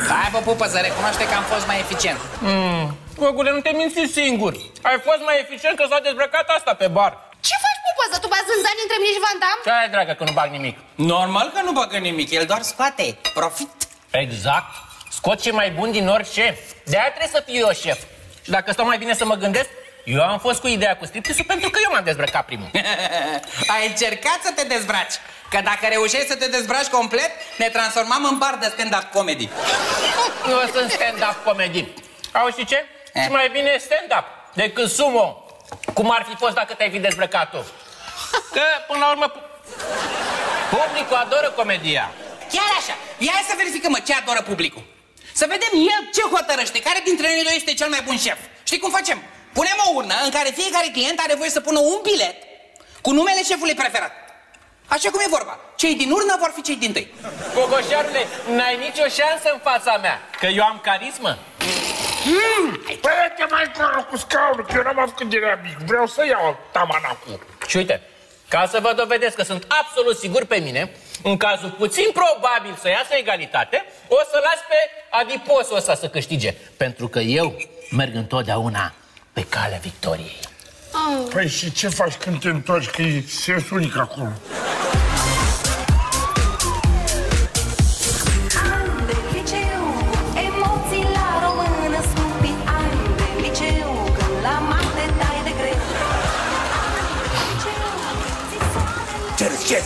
Hai, vă pupă, să recunoaște că am fost mai eficient. Gogule, nu te minți singur. Ai fost mai eficient că s-a dezbrăcat asta pe bar. Ce faci, pupăză? Tu bați zânzani între mine și Van Damme? Ce ai, dragă, că nu bag nimic? Normal că nu bagă nimic, el doar scoate. Profit. Exact. Scot ce mai bun din orice. De-aia trebuie să fiu eu șef. Și dacă stau mai bine să mă gândesc, eu am fost cu ideea cu striptease pentru că eu m-am dezbrăcat primul. Ai încercat să te dezbraci. Că dacă reușești să te dezbraci complet, ne transformam în bar de stand-up comedy. Nu sunt stand-up comedy. Auzi, știi ce? Și mai bine stand-up decât sumo. Cum ar fi fost dacă te-ai fi dezbrăcat tu? Că, până la urmă, publicul adoră comedia. Chiar așa. Ia să verificăm, ce adoră publicul. Să vedem el ce hotărăște, care dintre noi doi este cel mai bun șef. Știi cum facem? Punem o urnă în care fiecare client are voie să pună un bilet cu numele șefului preferat. Așa cum e vorba. Cei din urnă vor fi cei din tâi. Gogoșarule, n-ai nicio șansă în fața mea, că eu am carismă. Păi, te mai încolo cu scaunul, că eu n-am făcut de mic. Vreau să iau tamanacul. Și uite, ca să vă dovedesc că sunt absolut sigur pe mine, în cazul puțin probabil să iasă egalitate, o să las pe adiposul ăsta să câștige. Pentru că eu merg întotdeauna pe calea victoriei. Păi și ce faci când te întorci, că e sens unic acolo? Ce?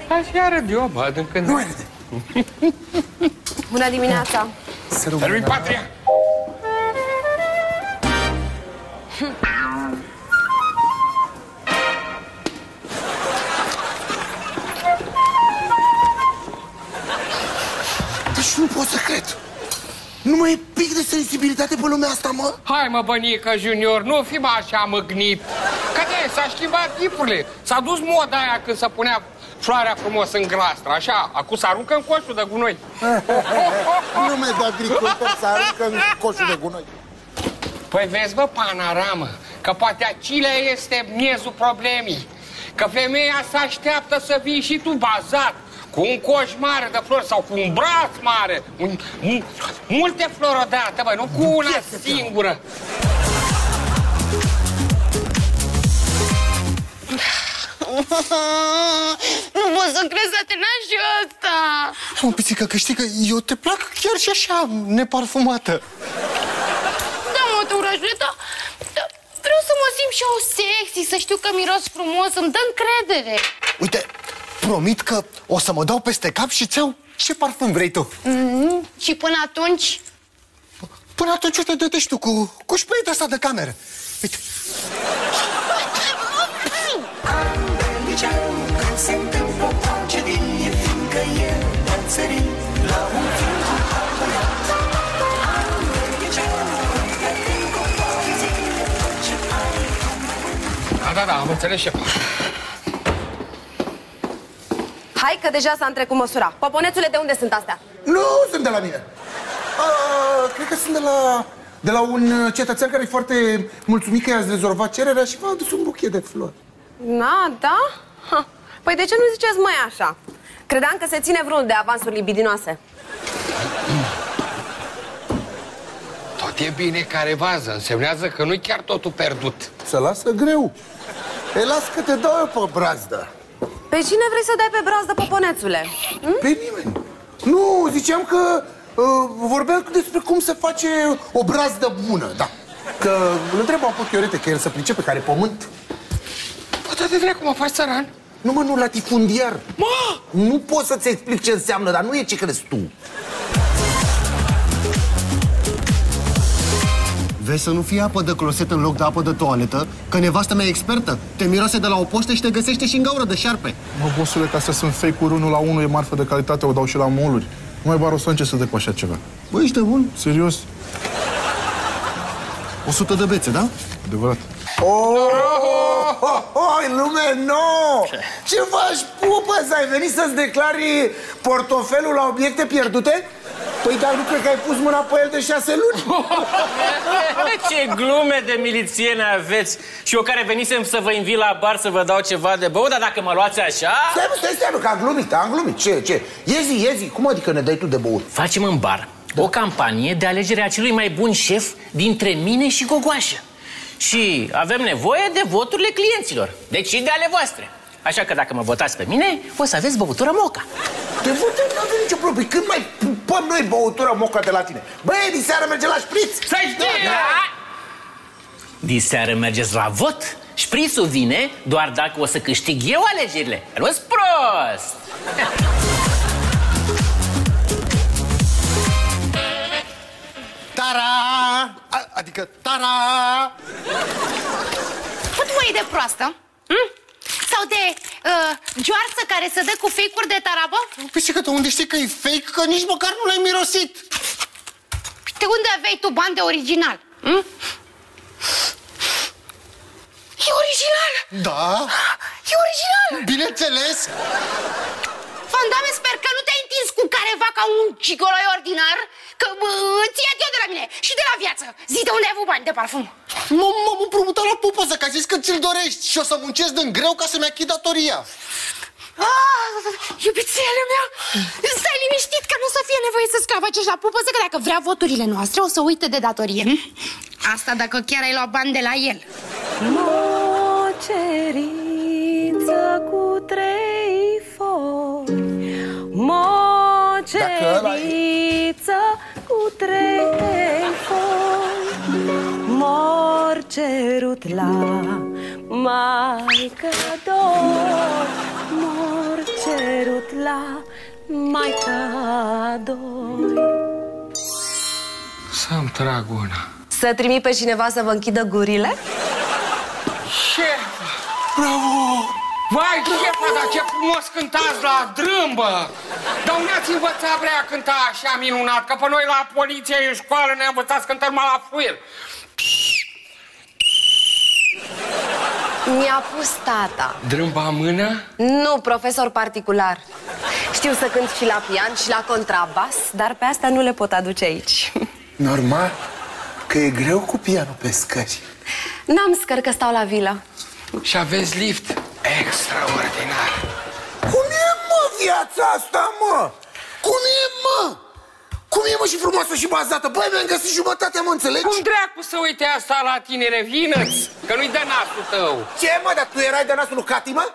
Așa arăt eu, mă, adânc când... Nu mai râde. Bună dimineața! Sărui patria! Deci nu pot să cred. Nu mai e pic de sensibilitate pe lumea asta, mă? Hai, mă, bănică junior, nu fi mă așa măgnit. Că de s-a schimbat tipurile. S-a dus moda aia când se punea floarea frumos în glastră, așa. Acum se aruncă în coșul de gunoi. Nume de agricultor să aruncă în coșul de gunoi. Păi vezi, bă, panoramă, că poate acilea este miezul problemei. Că femeia se așteaptă să vii și tu bazat, cu un coș mare de flori sau cu un braț mare. Multe flori odată, bă, nu cu una singură. Nu pot să crezi să te naști și ăsta. Mă, Pisică, că știi că eu te plac chiar și așa, neparfumată. Da, mă, tăurașule, dar vreau să mă simt și eu sexy, să știu că miros frumos, îmi dă încredere. Uite, promit că o să mă dau peste cap și îți iau ce parfum vrei tu. Și până atunci? Până atunci, uite, dă-te tu cu spray-ul ăsta de cameră. Uite. Da, am înțeles, șef. Hai că deja s-a întrecut măsura. Poponețule, de unde sunt astea? Nu sunt de la mine. Cred că sunt de la un cetățean care e foarte mulțumit că i-ați rezolvat cererea și v-a adus un buchet de flori. Da? Păi de ce nu ziceți mai așa? Credeam că se ține vreunul de avansuri libidinoase. Tot e bine care vază, însemnează că nu-i chiar totul pierdut. Să lasă greu. Ei, las că te dau eu pe brazdă. Pe cine vrei să dai pe brazdă, Poponețule? Pe nimeni. Nu, ziceam că vorbeam despre cum se face o brazdă bună, da. Că îl întreb pe Chiorete, că el se pricepe, care pământ. Bă, de dracu, mă faci țăran? Nu, mă, nu, latifundiar. Mă! Nu pot să-ți explic ce înseamnă, dar nu e ce crezi tu. Vezi să nu fie apă de closet în loc de apă de toaletă, că nevastă mea e expertă. Te miroase de la o poștă și te găsește și în gaură de șarpe. Mă, bossule, că astea sunt fake-uri 1 la 1, e marfă de calitate, o dau și la mall-uri. Nu mai bar ce să dă cu așa ceva. Bă, ești de bun? Serios? 100 de bețe, da? Adevărat. Lume nouă! Ce faci, pupă? Ai venit să-ți declari portofelul la obiecte pierdute? Păi, dar nu cred că ai pus mâna pe el de 6 luni? Ce glume de milițieni aveți! Și eu care venisem să vă invit la bar să vă dau ceva de băut, dar dacă mă luați așa... Stai, că am glumit. Ce? Iezi, cum adică ne dai tu de băut? Facem în bar o campanie de alegere a celui mai bun șef dintre mine și Gogoașă. Și avem nevoie de voturile clienților, deci și de ale voastre. Așa că dacă mă votați pe mine, o să aveți băutură moca. Te votăm, nu avem nicio problemă. Când mai pupăm noi băutură moca de la tine? Băi, diseară merge la șpriț! Să știi! Diseară mergeți la vot. Șprițul vine doar dacă o să câștig eu alegerile. Nu-s prost! Tara! Adică tara! Cât mă e de proastă? Sau de joarsă care se dă cu fake-uri de tarabă? Păi și că tu unde știi că e fake, că nici măcar nu l-ai mirosit? De unde aveai tu bani de original? E original! Da? E original! Bineînțeles! Van Damme, sper că nu te-ai întins cu careva ca un cigoloi ordinar, că îți ia de la mine și de la viață. Zi de unde ai avut bani de parfum. M-am împrumutat la pupăză, că ai zis că ți-l dorești și o să muncesc din greu ca să-mi achit datoria. Iubițele mea, stai liniștit că nu o să fie nevoie să scavacești la pupăză, că dacă vrea voturile noastre o să uite de datorie. Asta dacă chiar ai luat bani de la el. Moceriță cu 3 foi, moceriță cu 3 foi, mor cerut la Maica dor, mor cerut la Maica doi. Să-mi trag una. Să trimit pe cineva să vă închidă gurile? Șef! Bravo! Vai, șefa, dar ce frumos cântați la drâmbă! Dar unde ați învățat vrea a cânta așa minunat? Că pe noi la poliție în școală ne-am învățat să cântăm numai la fluier. Mi-a pus tata. Drâmba în mână? Nu, profesor particular. Știu să cânt și la pian și la contrabas, dar pe asta nu le pot aduce aici. Normal, că e greu cu pianul pe scări. N-am scări că stau la vilă. Și aveți lift? Extraordinar! Cum e, mă, viața asta, mă? Cum e, mă? Cum e, mă, și frumoasă și bazată? Băi, mi-am găsit jumătatea, mă înțelegi? Cum dracu să uite asta la tine, revină-ți? Că nu-i de nasul tău. Ce, mă, dar tu erai de nasul lui Cati, mă?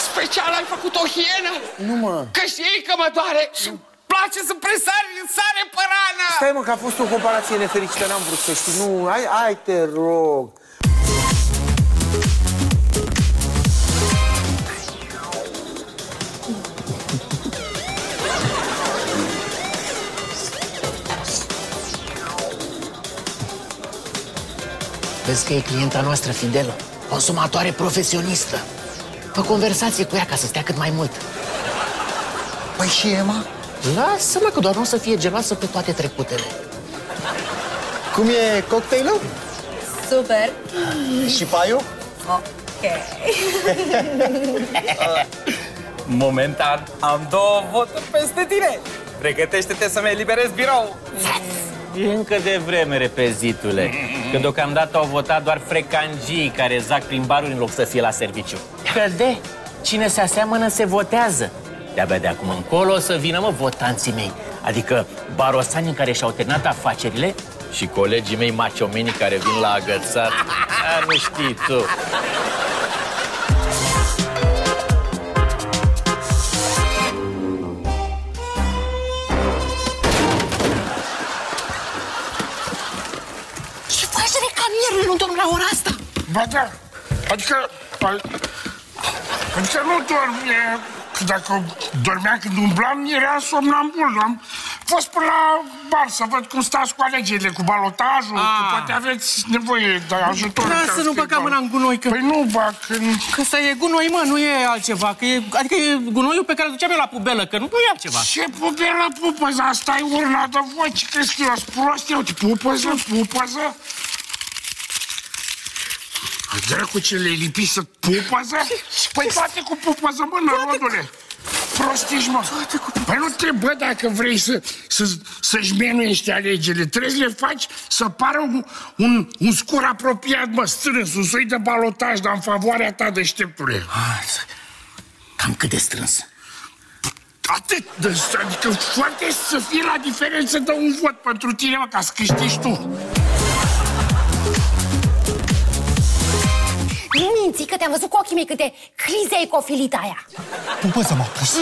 Special ai făcut o hienă? Nu, mă. Că știi că mă doare și place să presari în sare pe rană. Stai, mă, că a fost o comparație nefericită, n-am vrut să știi. Nu, hai, te rog. Vezi că e clienta noastră fidelă, consumatoare profesionistă. Fă conversație cu ea ca să stea cât mai mult. Păi și Emma? Lasă-mă că doar nu o să fie geloasă pe toate trecutele. Cum e cocktailul? Super. Și paiul? Ok. Momentan am 2 voturi peste tine. Pregătește-te să-mi eliberezi birou. E încă de vreme, repezitule, că deocamdată au votat doar frecangii care zac prin baruri în loc să fie la serviciu. Că de cine se aseamănă se votează. De-abia de acum încolo o să vină, mă, votanții mei. Adică barosanii care și-au terminat afacerile și colegii mei maciomenii care vin la agățat. Nu știi tu. la ora asta? Ba da, adică nu dormie. Dacă dormeam când umblam, era somnambul. Am fost până la bar să văd cum stați cu alegerile, cu balotajul, că poate aveți nevoie de ajutor. Da, să nu băga mâna în gunoi, că... Păi nu bag, Că ăsta e gunoi, mă, nu e altceva, că e... Adică e gunoiul pe care îl duceam eu la pubelă, că nu e altceva. Ce pubelă, pupăză? Asta e urna de voi, ce crezi că eu sunt prost? Uite, pupăză. Dracu, ce le-ai lipit să pupăză? Păi toate cu pupăză, mă, nărodule. Prostici, mă. Păi nu trebuie, dacă vrei să-și menuiești alegerile. Trebuie să le faci să pară un scor apropiat, mă, strâns, un soi de balotaj, dar în favoarea ta, deșteptule. Cam cât de strâns? Atât, adică foarte să fie la diferență de un vot pentru tine, mă, ca să câștigi tu. Nu minți că te-am văzut cu ochii mei câte crize ai cofilita aia. Pupăză m-a pus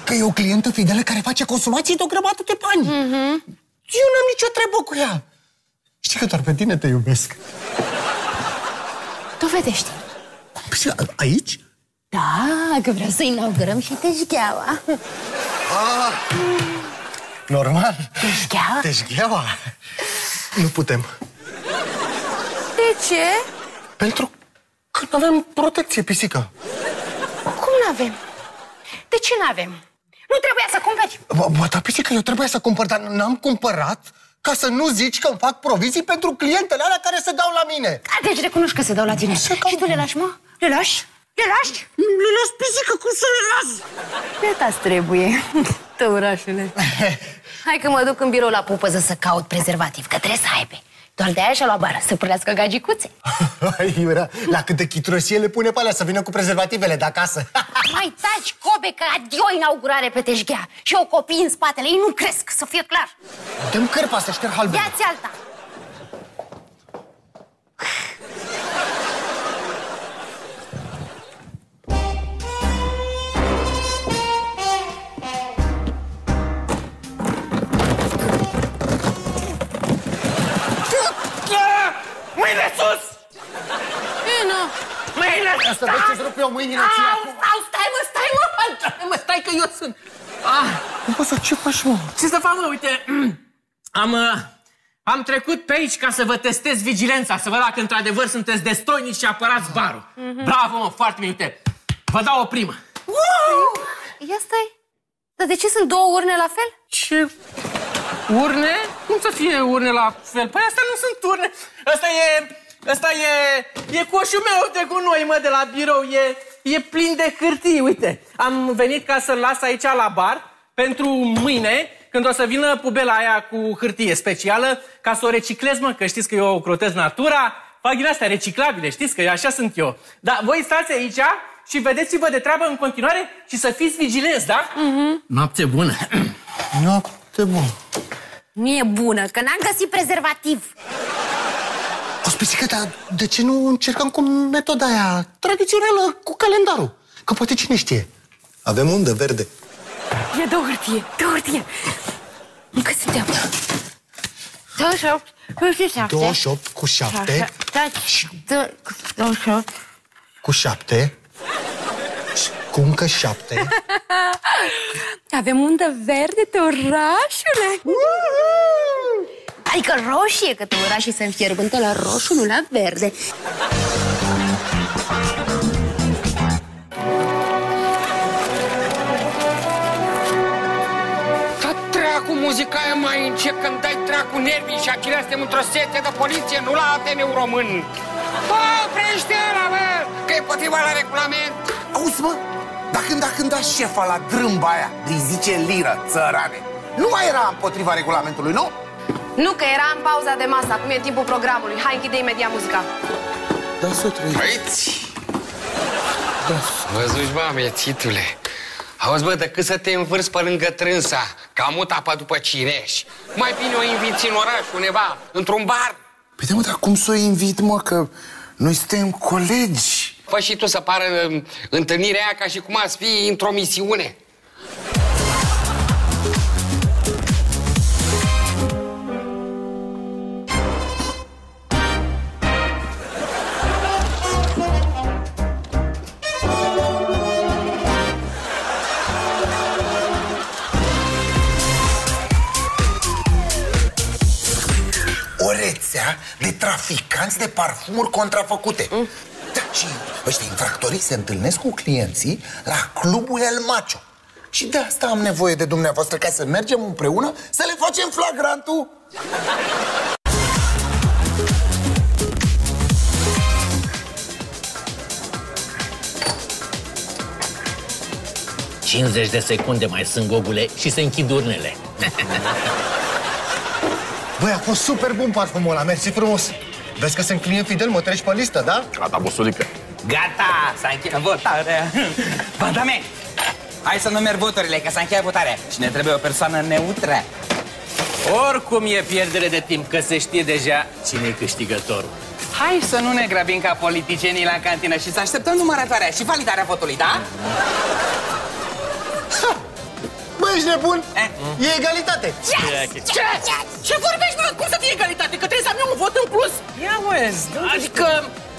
că e o clientă fidelă care face consumații de o grămadă de bani. Eu n-am nicio treabă cu ea. Știi că doar pe tine te iubesc. Dovedește. Aici? Da, că vreau să inaugurăm și teșgheaua. Normal. Teșgheaua? Teșgheaua? Nu putem. De ce? Pentru că nu avem protecție, pisică. Cum n-avem? De ce n-avem? Nu trebuia să cumperi. Bă, da, pisică, eu trebuia să cumpăr, dar n-am cumpărat ca să nu zici că îmi fac provizii pentru clientele alea care se dau la mine. Deci recunoști că se dau la tine. Și tu le lași, mă? Le lași? Le lași? Le las, pisică, cum să le las? Iată-ți trebuie, tăurașule. Hai că mă duc în birou la pupăză să caut prezervativ, că trebuie să aibă. Doar de-aia și-a luat bară, să pârlească gagicuțe. Iura, la cât de chitrosie le pune pe alea să vină cu prezervativele de acasă. Mai taci, Cobe, că adio inaugurare pe teșghea. Și eu copii în spatele ei nu cresc, să fie clar. Dă-mi cărpa să șterg halbele. Ia-ți alta. Mâine sus! Bine! Mâine! Să vezi ce-ți rup eu mâinile ție acum. Stai, stai că eu sunt... Pupăză, ce faci, mă? Ce să fac, mă? Uite, am trecut pe aici ca să vă testez vigilența, să văd dacă într-adevăr sunteți destoinici și apărați barul. Bravo, mă, foarte bine, uite. Vă dau o primă. Ia stai. Dar de ce sunt două urne la fel? Ce... Urne? Cum să fie urne la fel? Păi astea nu sunt urne. Asta e coșul meu de gunoi, mă, de la birou. E plin de hârtii, uite. Am venit ca să-l las aici la bar pentru mâine, când o să vină pubela aia cu hârtie specială, ca să o reciclez, mă, că știți că eu ocrotez natura, fac din astea reciclabile, știți că așa sunt eu. Dar voi stați aici și vedeți-vă de treabă în continuare și să fiți vigilenți, da? Noapte bună. Noapte bună. Nu e bună, că n-am găsit prezervativ. Ospicică, dar de ce nu încercăm cu metoda aia tradițională, cu calendarul? Că poate cine știe. Avem undă verde. E de hârtie. Încă suntem. 28, 28 cu 7. 28 cu 7. Cu încă 7. Avem undă verde, tăurașule. Adică roșie, că tăurașii se înfierbântă la roșu, nu la verde. Da treacu, muzica aia mai încet, când dai treacu nervii și achilea suntem într-o sete de poliție, nu la Ateneu Român. Bă, oprește ăla, bă, că e potriva la regulament. Auzi, mă, dar când a cântat șefa la drâmba aia, îi zice liră, țărane, nu mai era împotriva regulamentului, nu? Nu, că era în pauza de masă, acum e timpul programului. Hai, închide imediat muzica. Da, să trăiești. Băiți! Văzuși, bă, amețitule. Auzi, bă, decât să te învârți pe lângă trânsa, ca muta pe după cireș, mai bine o inviți în oraș, undeva, într-un bar. Păi da, mă, dar cum să o invit, mă, că noi suntem colegi. Fă și tu să pară întâlnirea aia ca și cum ați fi într-o misiune. rețea de traficanți de parfumuri contrafăcute. Da, și ăștia infractorii se întâlnesc cu clienții la clubul El Macho. Și de asta am nevoie de dumneavoastră, ca să mergem împreună să le facem flagrantul. ...50 de secunde mai sunt, Gogule, și se închid urnele. Băi, a fost super bun parfumul ăla, mersi frumos. Vezi că sunt client fidel, mă treci pe listă, da? Gata, bosulică. Gata, s-a încheiat votarea. Badame, hai să numeri voturile, că s-a încheiat votarea. Și ne trebuie o persoană neutră. Oricum e pierdere de timp, că se știe deja cine e câștigătorul. Hai să nu ne grăbim ca politicienii la cantină și să așteptăm numărătoarea și validarea votului, da? Bă, ești nebun? E egalitate. Ce vorbești, mă? Cum să fie egalitate? Că trebuie să am eu un vot în plus. Ia uezi,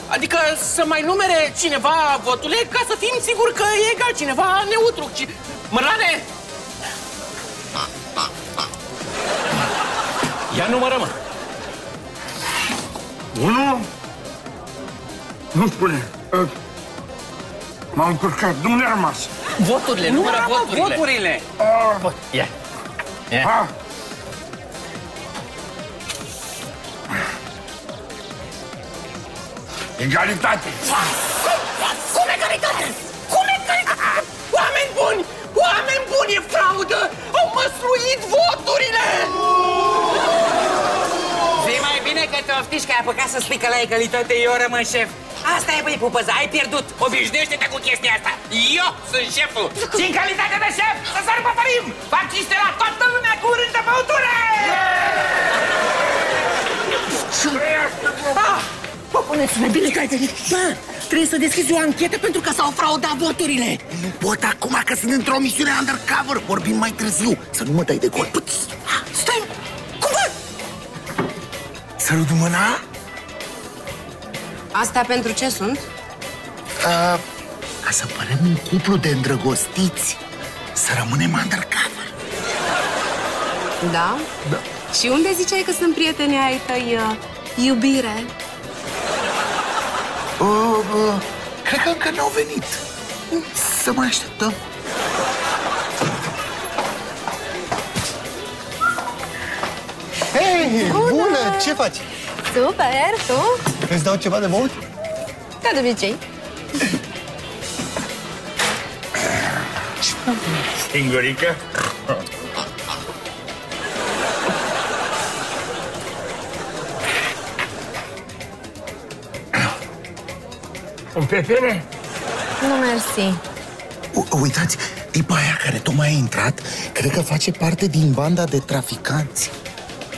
Adică să mai numere cineva voturile ca să fim siguri că e egal, cineva neutru. Mărlane! Ia numără, mă. 1? Nu spune. M-am încurcat, nu mi-a rămas. Voturile, numără voturile. Ia. Egalitate. Cum egalitate? Cum egalitate? Oameni buni! Oameni buni, e fraudă! Au măsluit voturile! Zi mai bine că te oftiști că ai apucat să spui că la egalitate eu rămân șef. Asta e, băi, pupăză, ai pierdut. Obișnuiește-te cu chestia asta. Eu sunt șeful. Și în calitate de șef, să sărbătorim! Fac cinste la toată lumea cu urând de băutură! Puneți-ne bine că ai venit. Bă, trebuie să deschizi o anchetă pentru că s-au fraudat voturile. Nu pot acum, că sunt într-o misiune undercover. Vorbim mai târziu, să nu mă dai de gol. Stai, cum bă? Sărut mâna? Astea pentru ce sunt? Ca să părem un cuplu de îndrăgostiți. Să rămânem undercover. Da? Da. Și unde ziceai că sunt prietenii ai tăi, iubire? Cred că încă n-au venit. Să mai așteptăm. Hei, bună! Ce faci? Super, tu? Îți dau ceva de băut? Ca de obicei. Singurică? Un pepene? Nu, mersi. Uitați, tipa aia care tocmai a intrat, cred că face parte din banda de traficanți.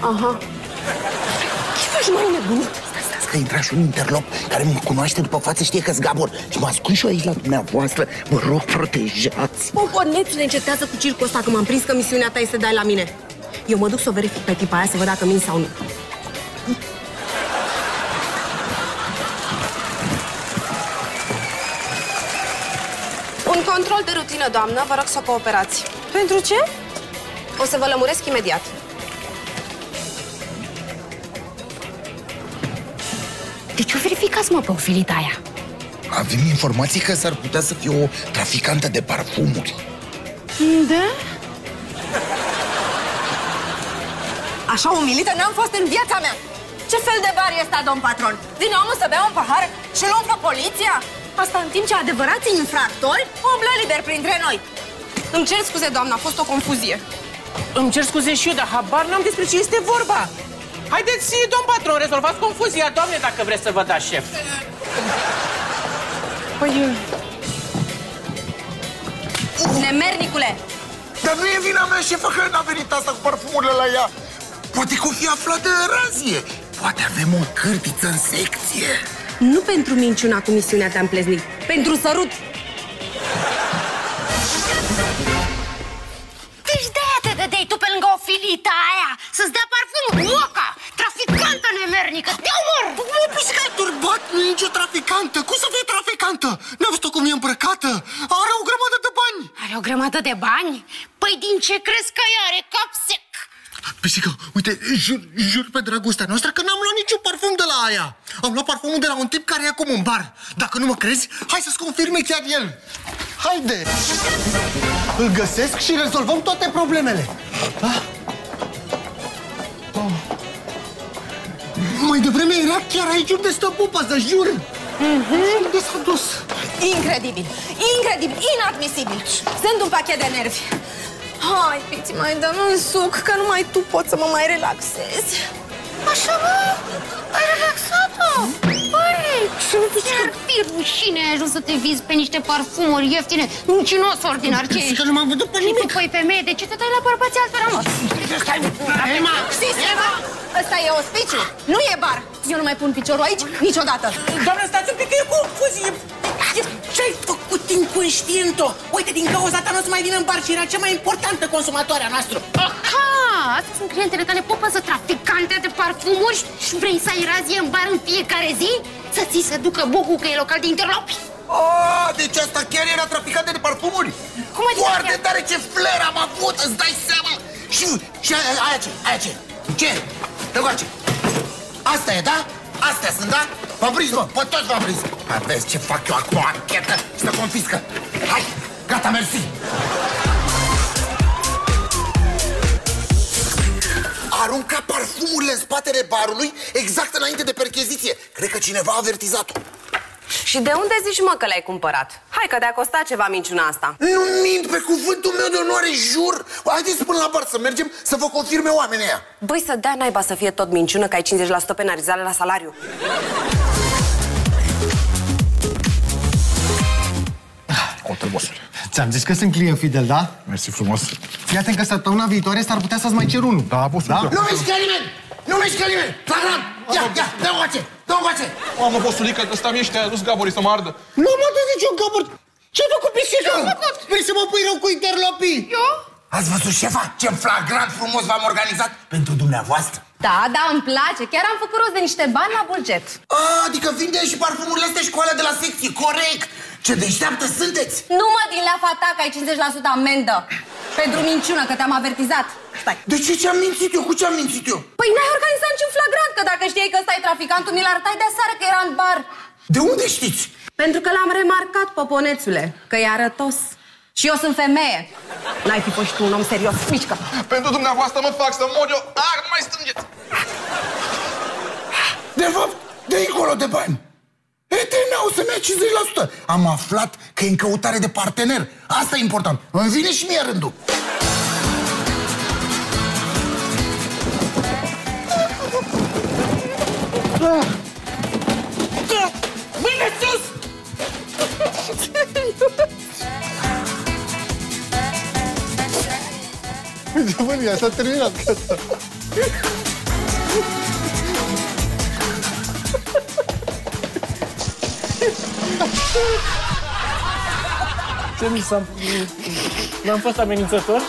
Aha. Ce faci, mai nebunit? Stați că intra și un interlop care mă cunoaște după față, știe că-s Gabor. Și mă ascund și eu aici la dumneavoastră. Vă rog, protejați. Popornețule, încetează cu circul ăsta, că m-am prins că misiunea ta e să dai la mine. Eu mă duc să o verific pe tipa aia să văd dacă mint sau nu. Un control de rutină, doamnă, vă rog să cooperați. Pentru ce? O să vă lămuresc imediat. De ce o verificați, mă, pe o filita aia? Avem informații că s-ar putea să fie o traficantă de parfumuri. Da? Așa umilită n-am fost în viața mea. Ce fel de bar e ăsta, domn patron? Vine omul să bea un pahar și îl umflă poliția? Asta în timp ce adevărații infractori umblă liber printre noi. Îmi cer scuze, doamnă, a fost o confuzie. Îmi cer scuze și eu, dar habar n-am despre ce este vorba. Haideți, domn patron, rezolvați confuzia, doamne, dacă vreți să vă dați șef. Păi... Nemernicule! Dar nu e vina mea, șefă, că n-a venit asta cu parfumurile la ea. Poate că o fi aflat de razie. Poate avem o cârtiță în secție. Nu pentru minciuna cu misiunea te-am pleznit, pentru sărut. Deci de-aia te dădeai tu pe lângă o filita aia să-ți dea parfum, oca, traficantă nemernică, te omor! Mă, păi că ai turbat, nu e nicio traficantă. Cum să fie traficantă? N-a văzut-o cum e îmbrăcată? Are o grămadă de bani. Are o grămadă de bani? Păi din ce crezi că ea are cap sec? Pisică, uite, jur pe dragostea noastră că n-am luat niciun parfum de la aia. Am luat parfumul de la un tip care e acum în bar. Dacă nu mă crezi, hai să-ți confirme chiar el. Haide! Îl găsesc și rezolvăm toate problemele. Ah? Oh. Mai devreme era chiar aici unde stă Pupăză, jur. Unde s-a dus? Incredibil, incredibil, inadmisibil. Sunt un pachet de nervi. Hai, Piți, mai dăm un suc, că numai tu poți să mă mai relaxezi. Așa, mă? Ai relaxat-o? Băi, ce-ar fi rușine ai ajuns să te vizi pe niște parfumuri ieftine, mincinos ordinar, ce ești? Că nu m-am văzut pe nimic. Și tu, păi, femeie, de ce te dai la bărbații altora, mă? Emma! Știți, Emma? Ăsta e ospiciu, nu e bar. Eu nu mai pun piciorul aici niciodată. Doamne, stați un pic, că e confuzie. Ce-ai făcut inconștient-o? Uite, din cauza ta nu o să mai vină în bar și era cea mai importantă consumatoare a noastră. Aha! Astea sunt clientele tale, Pupăză, traficante de parfumuri și vrei să ai razie în bar în fiecare zi? Să ți se ducă bucul că e local de interlopi? Oh, deci asta chiar era traficant de parfumuri? Cum adică foarte chiar? tare, ce flair am avut, îți dai seama? Și aia ce? Ce? Tăgoace. Asta e, da? Astea sunt, da? V-am prins, mă, pe toți v-am prins. Hai, vezi ce fac eu acum, anchetă și te confiscă. Hai, gata, mersi. Arunca parfumurile în spatele barului exact înainte de percheziție. Cred că cineva a avertizat-o. Și de unde zici, mă, că l-ai cumpărat? Hai că te-a costat ceva minciuna asta. Nu mint, pe cuvântul meu de onoare, jur. Haideți până la bar să mergem să vă confirme oamenii ăia. Băi, să dea naiba să fie tot minciună, că ai 50% penalizare la salariu. Caută, bossule. Ți-am zis că sunt client fidel, da? Mersi frumos. Fii atent că săptămâna viitoare s-ar putea să-ți mai cer unul. Da, bossule. Da? Nu mișcă nimeni! Nu mișcă nimeni! Flagrant! Ia, dă-mi coace! Dă-mi coace! Mamă, bossulică, ăsta mi ăștia, nu-s gaborii să mă ardă. Nu mă dă niciun gabăr! Ce-ai făcut, pisică? Vrei să mă pui rău cu interlopii? Eu? Ați văzut, șefa? Ce flagrant frumos v-am organizat pentru dumneavoastră. Da, da, îmi place. Chiar am făcut rost de niște bani la buget. Adică vinde și parfumurile astea și cu alea de la secție, corect! Ce deșteaptă sunteți! Nu mă din leafa ta că ai 50% amendă. Pentru minciună, că te-am avertizat. Stai. De ce-am mințit eu? Cu ce am mințit eu? Păi n-ai organizat niciun flagrant, că dacă știai că ăsta e traficantul, mi l-arătai de seară că era în bar. De unde știți? Pentru că l-am remarcat, poponețule, că e arătos. Și eu sunt femeie. N-ai fi fost tu un om serios. Mișcă. Pentru dumneavoastră mă fac să mor eu. Nu mai strângeți. De fapt, de încolo de bani. Etenau să-mi ia 50%. Am aflat că e în căutare de partener. Asta e important. Îmi vine și mie rândul. Mâine sus! Uite, bă, s-a terminat. Ce mi s-a... N-am fost amenințător?